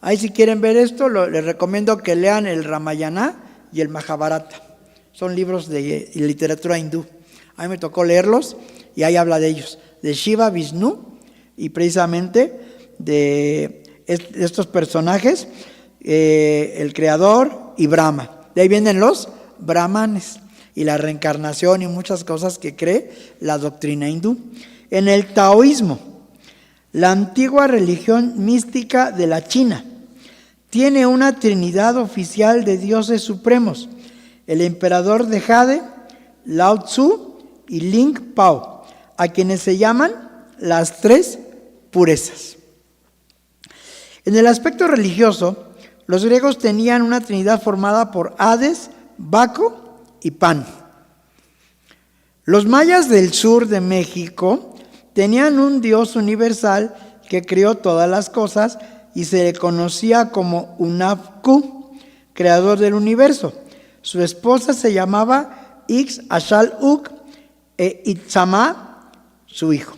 Ahí, si quieren ver esto, les recomiendo que lean el Ramayana y el Mahabharata. Son libros de literatura hindú. A mí me tocó leerlos y ahí habla de ellos, de Shiva, Vishnu y precisamente de estos personajes, el creador y Brahma. De ahí vienen los brahmanes y la reencarnación y muchas cosas que cree la doctrina hindú. En el taoísmo, la antigua religión mística de la China, tiene una trinidad oficial de dioses supremos, el emperador de Jade, Lao Tzu y Ling Pao, a quienes se llaman las tres purezas. En el aspecto religioso, los griegos tenían una trinidad formada por Hades, Baco y Pan. Los mayas del sur de México tenían un dios universal que creó todas las cosas y se le conocía como Hunahpu, creador del universo. Su esposa se llamaba Ix-Ashal-Uk e Itzamá, su hijo.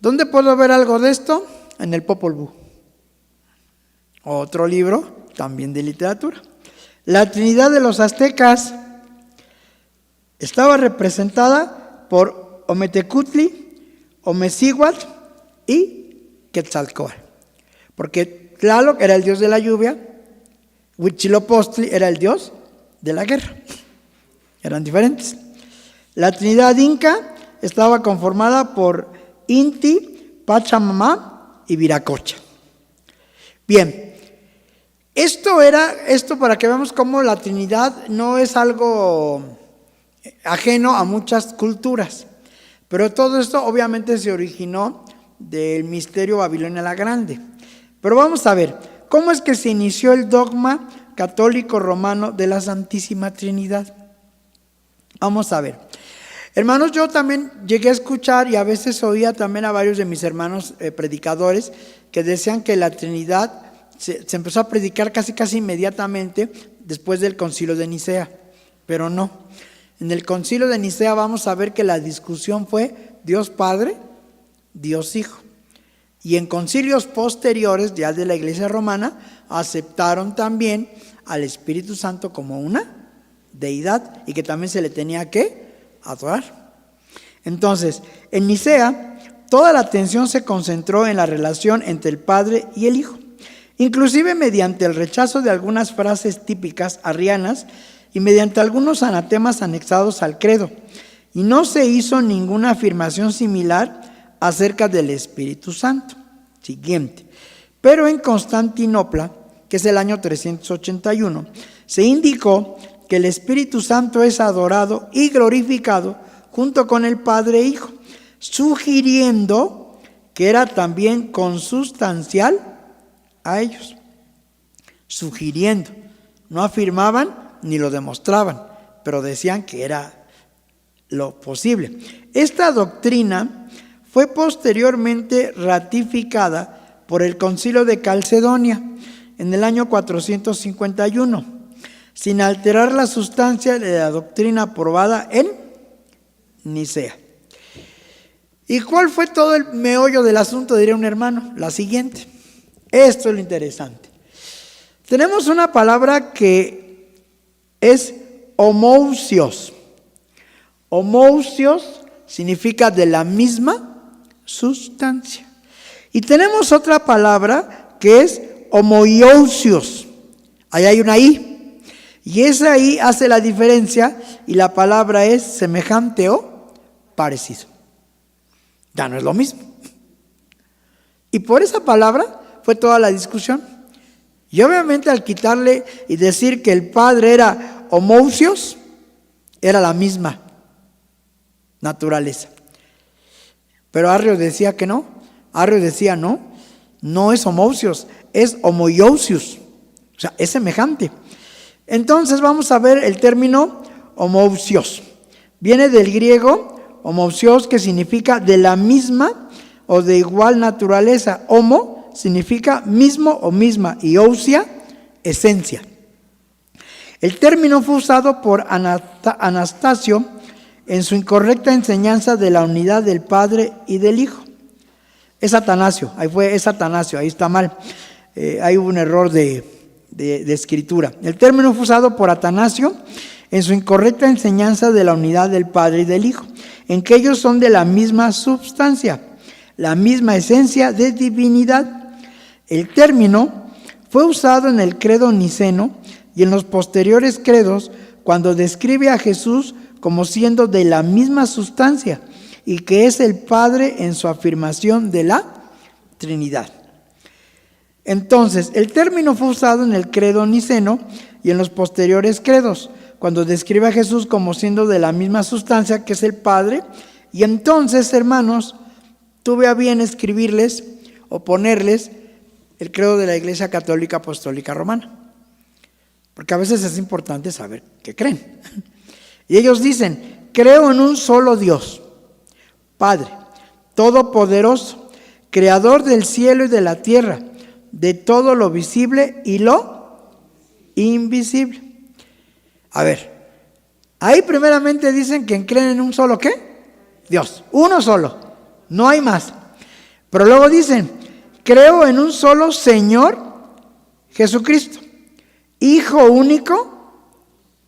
¿Dónde puedo ver algo de esto? En el Popol Vuh. Otro libro, también de literatura. La Trinidad de los aztecas estaba representada por Ometecutli, Omecíhuatl y Quetzalcóatl. Porque Tlaloc era el dios de la lluvia, Huitzilopochtli era el dios de la guerra. Eran diferentes. La Trinidad inca estaba conformada por Inti, Pachamama y Viracocha. Bien, esto para que veamos cómo la Trinidad no es algo ajeno a muchas culturas, pero todo esto obviamente se originó del misterio Babilonia la Grande. Pero vamos a ver, ¿cómo es que se inició el dogma católico romano de la Santísima Trinidad? Vamos a ver. Hermanos, yo también llegué a escuchar y a veces oía también a varios de mis hermanos predicadores que decían que la Trinidad se empezó a predicar casi inmediatamente después del Concilio de Nicea, pero no. En el Concilio de Nicea vamos a ver que la discusión fue Dios Padre, Dios Hijo. Y en concilios posteriores, ya de la Iglesia romana, aceptaron también al Espíritu Santo como una deidad y que también se le tenía que adorar. Entonces, en Nicea, toda la atención se concentró en la relación entre el Padre y el Hijo, inclusive mediante el rechazo de algunas frases típicas arrianas y mediante algunos anatemas anexados al credo. Y no se hizo ninguna afirmación similar acerca del Espíritu Santo. Siguiente. Pero en Constantinopla, que es el año 381, se indicó que el Espíritu Santo es adorado y glorificado junto con el Padre e Hijo, sugiriendo que era también consustancial a ellos. Sugiriendo. No afirmaban ni lo demostraban, pero decían que era lo posible. Esta doctrina fue posteriormente ratificada por el Concilio de Calcedonia en el año 451, sin alterar la sustancia de la doctrina aprobada en Nicea. ¿Y cuál fue todo el meollo del asunto? Diría un hermano. La siguiente. Esto es lo interesante. Tenemos una palabra que es homousios. Homousios significa de la misma sustancia. Y tenemos otra palabra que es homoiousios. Ahí hay una I. Y esa I hace la diferencia y la palabra es semejante o parecido. Ya no es lo mismo. Y por esa palabra fue toda la discusión. Y obviamente al quitarle y decir que el Padre era homousios, era la misma naturaleza. Pero Arrio decía que no. Arrio decía no es homousios, es homoiousios. O sea, es semejante. Entonces vamos a ver el término homousios. Viene del griego homousios, que significa de la misma o de igual naturaleza. Homo significa mismo o misma y ousia, esencia. El término fue usado por Anastasio en su incorrecta enseñanza de la unidad del Padre y del Hijo. Es Atanasio, ahí está mal. Ahí hubo un error de escritura. El término fue usado por Atanasio en su incorrecta enseñanza de la unidad del Padre y del Hijo, en que ellos son de la misma substancia, la misma esencia de divinidad. El término fue usado en el credo niceno y en los posteriores credos cuando describe a Jesús como siendo de la misma sustancia y que es el Padre en su afirmación de la Trinidad. Entonces, el término fue usado en el credo niceno y en los posteriores credos cuando describe a Jesús como siendo de la misma sustancia que es el Padre. Y entonces, hermanos, tuve a bien escribirles o ponerles el credo de la Iglesia Católica Apostólica Romana, porque a veces es importante saber qué creen. Y ellos dicen: creo en un solo Dios, Padre, todopoderoso, creador del cielo y de la tierra, de todo lo visible y lo invisible. A ver, ahí primeramente dicen que creen en un solo ¿qué? Dios, uno solo, no hay más. Pero luego dicen: creo en un solo Señor Jesucristo, Hijo único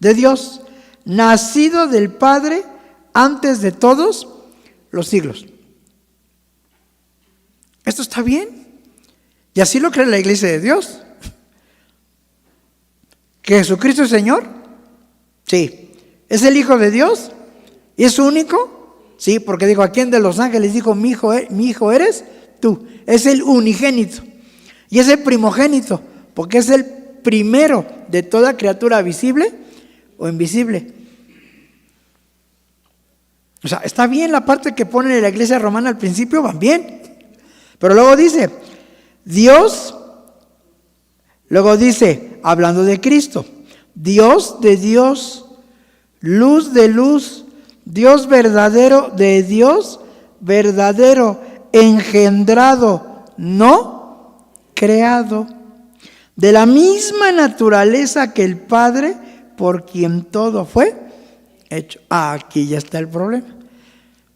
de Dios, nacido del Padre antes de todos los siglos. ¿Esto está bien? Y así lo cree la Iglesia de Dios. ¿Que Jesucristo es Señor? Sí. ¿Es el Hijo de Dios? ¿Y es único? Sí, porque dijo: ¿a quién de los ángeles dijo mi hijo eres tú? Es el unigénito. Y es el primogénito, porque es el primero de toda criatura visible o invisible. O sea, está bien la parte que pone la Iglesia romana al principio, van bien. Pero luego dice, Dios, luego dice, hablando de Cristo, Dios de Dios, luz de luz, Dios verdadero de Dios verdadero, engendrado, no creado, de la misma naturaleza que el Padre, por quien todo fue hecho. Aquí ya está el problema.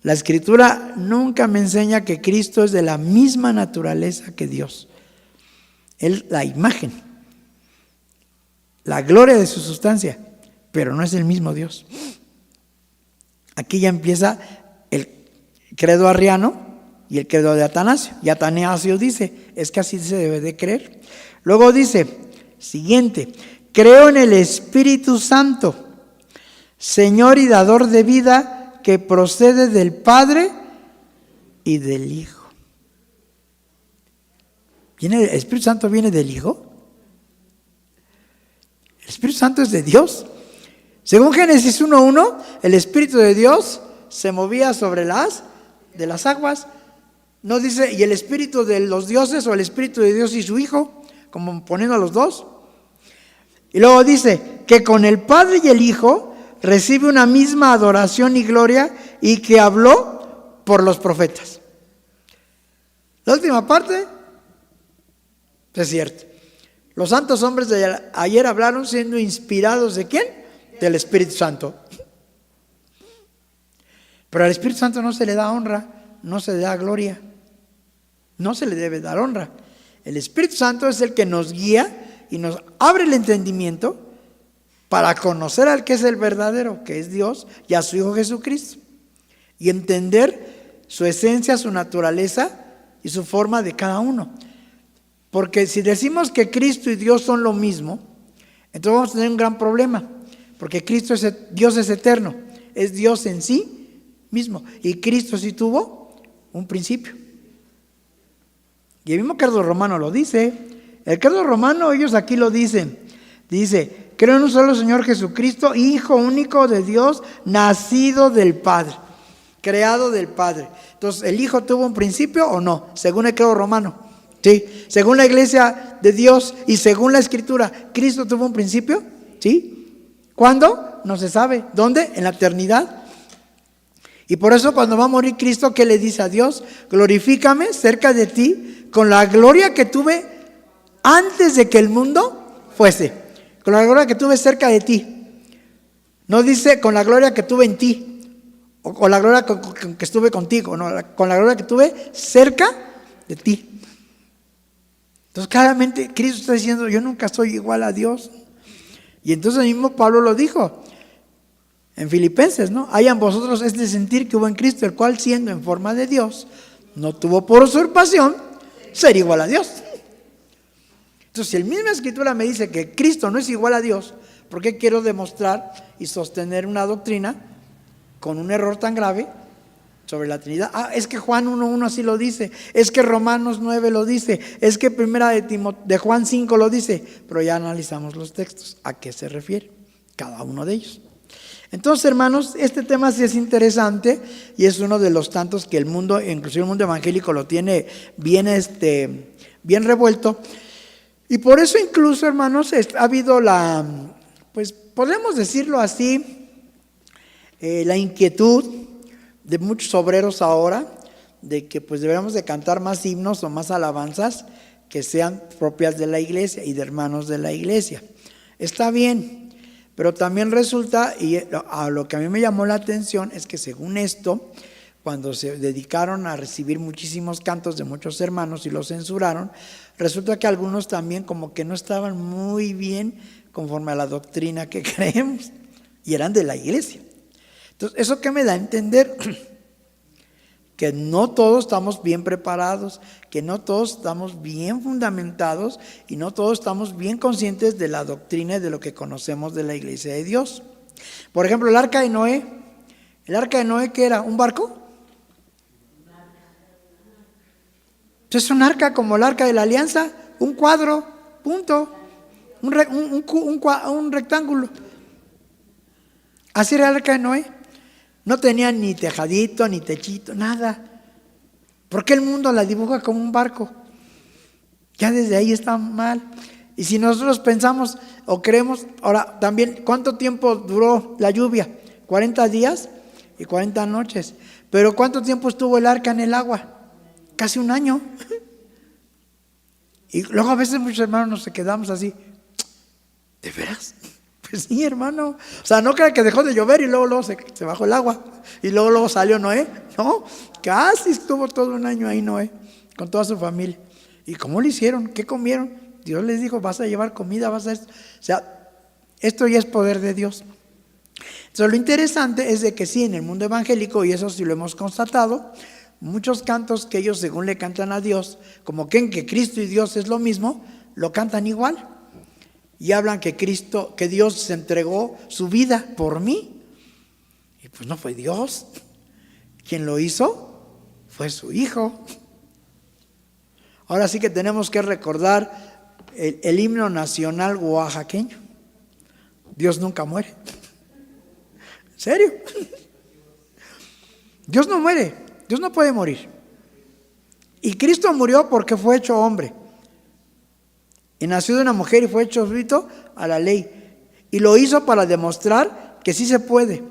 La Escritura nunca me enseña que Cristo es de la misma naturaleza que Dios. Él, la imagen, la gloria de su sustancia, pero no es el mismo Dios. Aquí ya empieza el credo arriano y el credo de Atanasio. Y Atanasio dice, es que así se debe de creer. Luego dice, siguiente, creo en el Espíritu Santo, Señor y dador de vida, que procede del Padre y del Hijo. ¿El Espíritu Santo viene del Hijo? El Espíritu Santo es de Dios. Según Génesis 1:1, el Espíritu de Dios se movía sobre de las aguas. No dice, y el Espíritu de los dioses o el Espíritu de Dios y su Hijo, como poniendo a los dos. Y luego dice que con el Padre y el Hijo recibe una misma adoración y gloria y que habló por los profetas. La última parte es cierto. Los santos hombres de ayer hablaron siendo inspirados ¿de quién? Del Espíritu Santo. Pero al Espíritu Santo no se le da honra, no se le da gloria, no se le debe dar honra. El Espíritu Santo es el que nos guía y nos abre el entendimiento para conocer al que es el verdadero, que es Dios, y a su Hijo Jesucristo, y entender su esencia, su naturaleza y su forma de cada uno. Porque si decimos que Cristo y Dios son lo mismo, entonces vamos a tener un gran problema, porque Dios es eterno, es Dios en sí mismo, y Cristo sí tuvo un principio. Y el mismo credo romano lo dice. El credo romano, ellos aquí lo dicen. Dice, creo en un solo Señor Jesucristo, Hijo único de Dios, nacido del Padre, creado del Padre. Entonces, ¿el Hijo tuvo un principio o no? Según el credo romano. Sí. Según la iglesia de Dios y según la Escritura, ¿Cristo tuvo un principio? Sí. ¿Cuándo? No se sabe. ¿Dónde? En la eternidad. Y por eso cuando va a morir Cristo, ¿qué le dice a Dios? Glorifícame cerca de ti con la gloria que tuve antes de que el mundo fuese. Con la gloria que tuve cerca de ti. No dice con la gloria que tuve en ti. O con la gloria que estuve contigo. No, con la gloria que tuve cerca de ti. Entonces claramente Cristo está diciendo, yo nunca soy igual a Dios. Y entonces el mismo Pablo lo dijo en Filipenses, ¿no? Hayan vosotros este sentir que hubo en Cristo, el cual siendo en forma de Dios, no tuvo por usurpación ser igual a Dios. Entonces, si el misma Escritura me dice que Cristo no es igual a Dios, ¿por qué quiero demostrar y sostener una doctrina con un error tan grave sobre la Trinidad? Es que Juan 1:1 así lo dice, es que Romanos 9 lo dice, es que primera de Juan 5 lo dice, pero ya analizamos los textos, ¿a qué se refiere cada uno de ellos? Entonces, hermanos, este tema sí es interesante y es uno de los tantos que el mundo, inclusive el mundo evangélico, lo tiene bien revuelto. Y por eso incluso, hermanos, ha habido pues podemos decirlo así, la inquietud de muchos obreros ahora de que pues deberíamos de cantar más himnos o más alabanzas que sean propias de la iglesia y de hermanos de la iglesia. Está bien. Pero también resulta, y a lo que a mí me llamó la atención es que según esto, cuando se dedicaron a recibir muchísimos cantos de muchos hermanos y los censuraron, resulta que algunos también como que no estaban muy bien conforme a la doctrina que creemos y eran de la iglesia. Entonces, ¿eso qué me da a entender? Que no todos estamos bien preparados, que no todos estamos bien fundamentados y no todos estamos bien conscientes de la doctrina y de lo que conocemos de la iglesia de Dios. Por ejemplo, el arca de Noé. ¿El arca de Noé qué era? ¿Un barco? Es un arca como el arca de la alianza, un cuadro, punto, un rectángulo. Así era el arca de Noé. No tenía ni tejadito, ni techito, nada. ¿Por qué el mundo la dibuja como un barco? Ya desde ahí está mal. Y si nosotros pensamos o creemos, ahora también, ¿cuánto tiempo duró la lluvia? 40 días y 40 noches. Pero ¿cuánto tiempo estuvo el arca en el agua? Casi un año. Y luego a veces muchos hermanos nos quedamos así, ¿de veras? Pues sí, hermano. O sea, no crean que dejó de llover y luego se bajó el agua. Y luego salió Noé. No, casi estuvo todo un año ahí Noé, con toda su familia. ¿Y cómo lo hicieron? ¿Qué comieron? Dios les dijo, vas a llevar comida, vas a... O sea, esto ya es poder de Dios. Entonces, lo interesante es de que sí, en el mundo evangélico, y eso sí lo hemos constatado, muchos cantos que ellos según le cantan a Dios, como creen que Cristo y Dios es lo mismo, lo cantan igual. Y hablan que Dios se entregó su vida por mí. Y pues no fue Dios. Quien lo hizo fue su Hijo. Ahora sí que tenemos que recordar el himno nacional oaxaqueño. Dios nunca muere. ¿En serio? Dios no muere. Dios no puede morir. Y Cristo murió porque fue hecho hombre. Y nació de una mujer y fue hecho sujeto a la ley. Y lo hizo para demostrar que sí se puede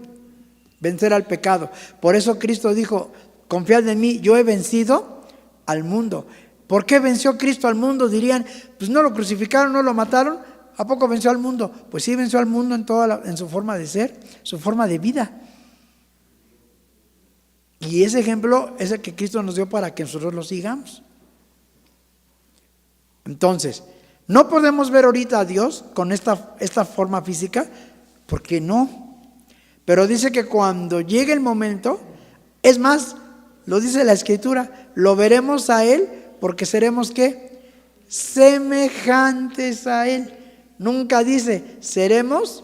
vencer al pecado. Por eso Cristo dijo, confiad en mí, yo he vencido al mundo. ¿Por qué venció Cristo al mundo? Dirían, pues no lo crucificaron, no lo mataron. ¿A poco venció al mundo? Pues sí, venció al mundo en su forma de ser, su forma de vida. Y ese ejemplo es el que Cristo nos dio para que nosotros lo sigamos. Entonces, no podemos ver ahorita a Dios con esta forma física, porque no. Pero dice que cuando llegue el momento, es más, lo dice la Escritura, lo veremos a Él porque seremos ¿qué? Semejantes a Él. Nunca dice seremos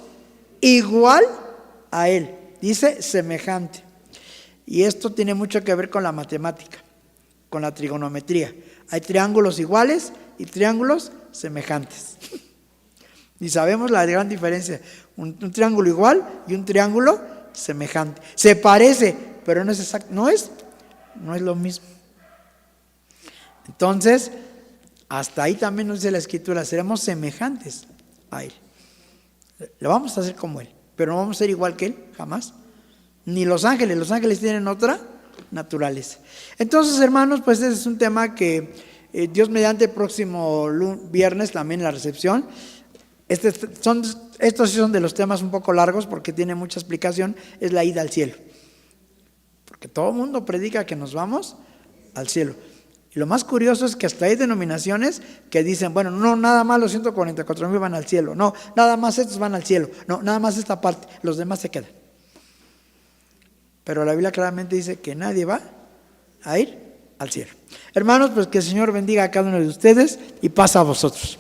igual a Él, dice semejante. Y esto tiene mucho que ver con la matemática, con la trigonometría. Hay triángulos iguales y triángulos semejantes. Y sabemos la gran diferencia, un triángulo igual y un triángulo semejante. Se parece, pero no es exacto, no es lo mismo. Entonces, hasta ahí también nos dice la Escritura, seremos semejantes a Él. Lo vamos a hacer como Él, pero no vamos a ser igual que Él, jamás. Ni los ángeles tienen otra naturaleza. Entonces, hermanos, pues ese es un tema que Dios mediante el próximo viernes también la recepción. Estos sí son de los temas un poco largos porque tiene mucha explicación, es la ida al cielo. Porque todo el mundo predica que nos vamos al cielo. Y lo más curioso es que hasta hay denominaciones que dicen, bueno, no, nada más los 144,000 van al cielo, no, nada más estos van al cielo, no, nada más esta parte, los demás se quedan. Pero la Biblia claramente dice que nadie va a ir al cielo. Hermanos, pues que el Señor bendiga a cada uno de ustedes y paz a vosotros.